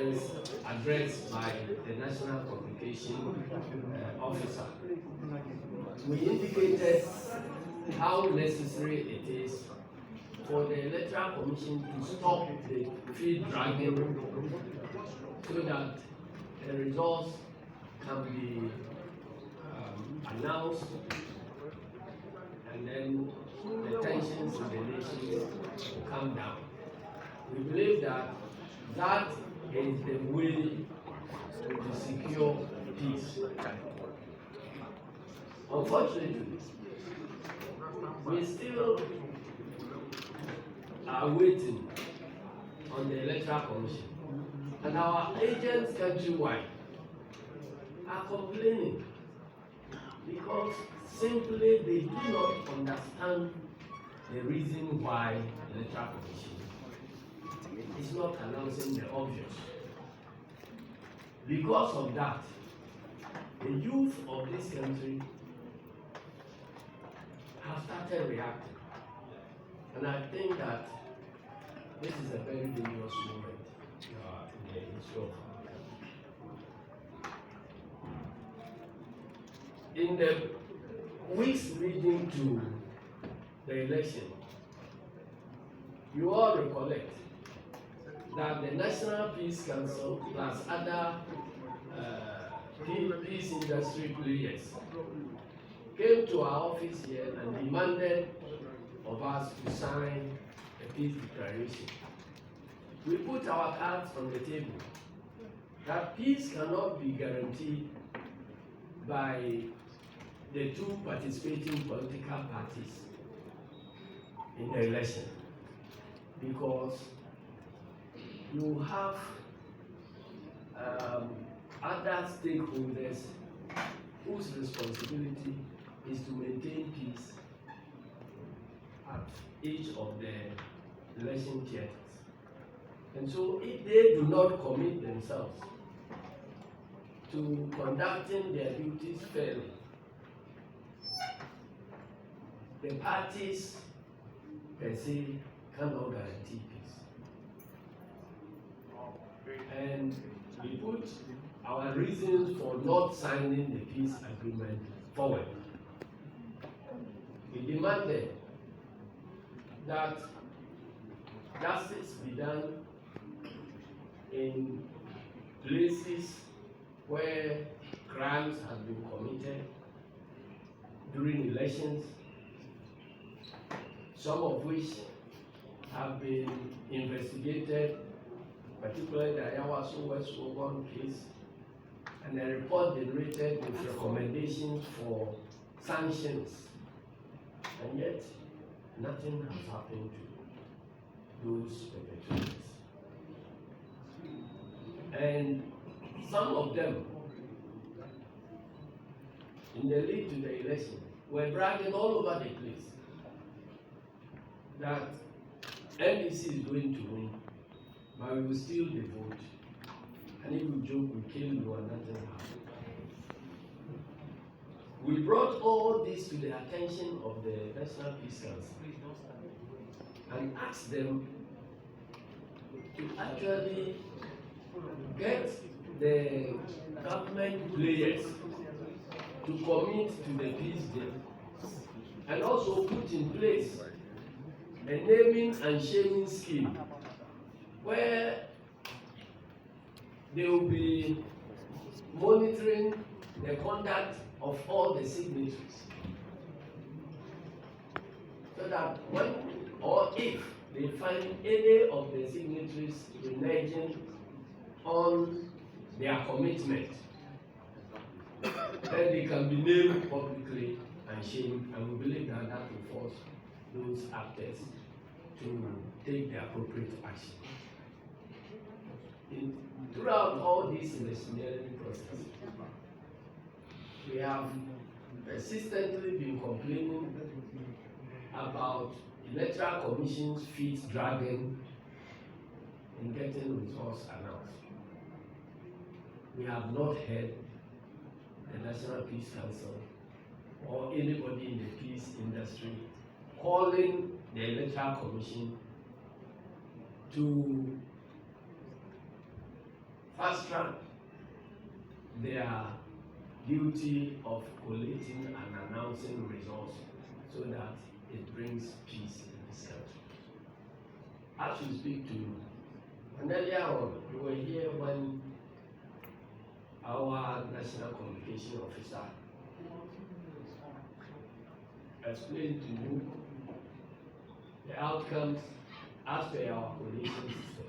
concerns addressed by the National Communication Officer. We indicated how necessary it is for the Electoral Commission to stop the field dragging so that the results can be announced, and then the tensions in the nation will come down. We believe that that is the way to secure peace. Unfortunately, we still are waiting on the Electoral Commission, and our agents countrywide are complaining because simply they do not understand the reason why the Electoral Commission is not announcing the obvious. Because of that, the youth of this country have started reacting. And I think that this is a very dangerous moment in the history of Africa. In the weeks leading to the election, you all recollect that the National Peace Council plus other peace industry players came to our office here and demanded of us to sign a peace declaration. We put our cards on the table that peace cannot be guaranteed by the two participating political parties in the election, because you have other stakeholders whose responsibility is to maintain peace at each of the election theaters. And so if they do not commit themselves to conducting their duties fairly, the parties per se cannot guarantee peace. And we put our reasons for not signing the peace agreement forward. We demanded that justice be done in places where crimes have been committed during elections, some of which have been investigated, particularly the Ayawaso West Ogun case, and a report generated with recommendations for sanctions. And yet, nothing has happened to those perpetrators. And some of them, in the lead to the election, were bragging all over the place that NDC is going to win, but we will steal the vote. And if we joke, we kill you and nothing happened. We brought all this to the attention of the National Peace Council and asked them to actually get the government players to commit to the peace deal and also put in place a naming and shaming scheme where they will be monitoring the conduct of all the signatories, so that when or if they find any of the signatories reneging on their commitment, then they can be named publicly and shamed, and we believe that that will force those actors to take the appropriate action. Throughout all this electioneering process, we have persistently been complaining about Electoral Commission's feet dragging in getting results announced. We have not heard the National Peace Council or anybody in the peace industry calling the Electoral Commission to fast track their duty of collating and announcing results so that it brings peace in this country. As we speak to you, and earlier on, you were here when our National Communication Officer explained to you the outcomes as per our coalition system.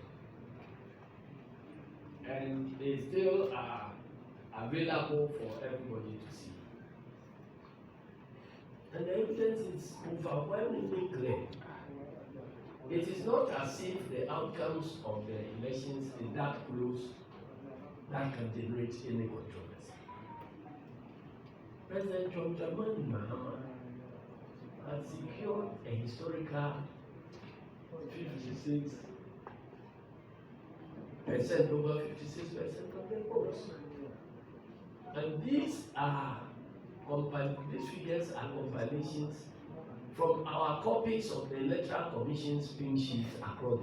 And they still are available for everybody to see. And the evidence is overwhelmingly clear. It is not as if the outcomes of the elections is that close that can generate any controversy. President John Dramani Mahama has secured a historical 56% over 56% of the votes. And these figures are compilations from our copies of the Electoral Commission's pin sheets across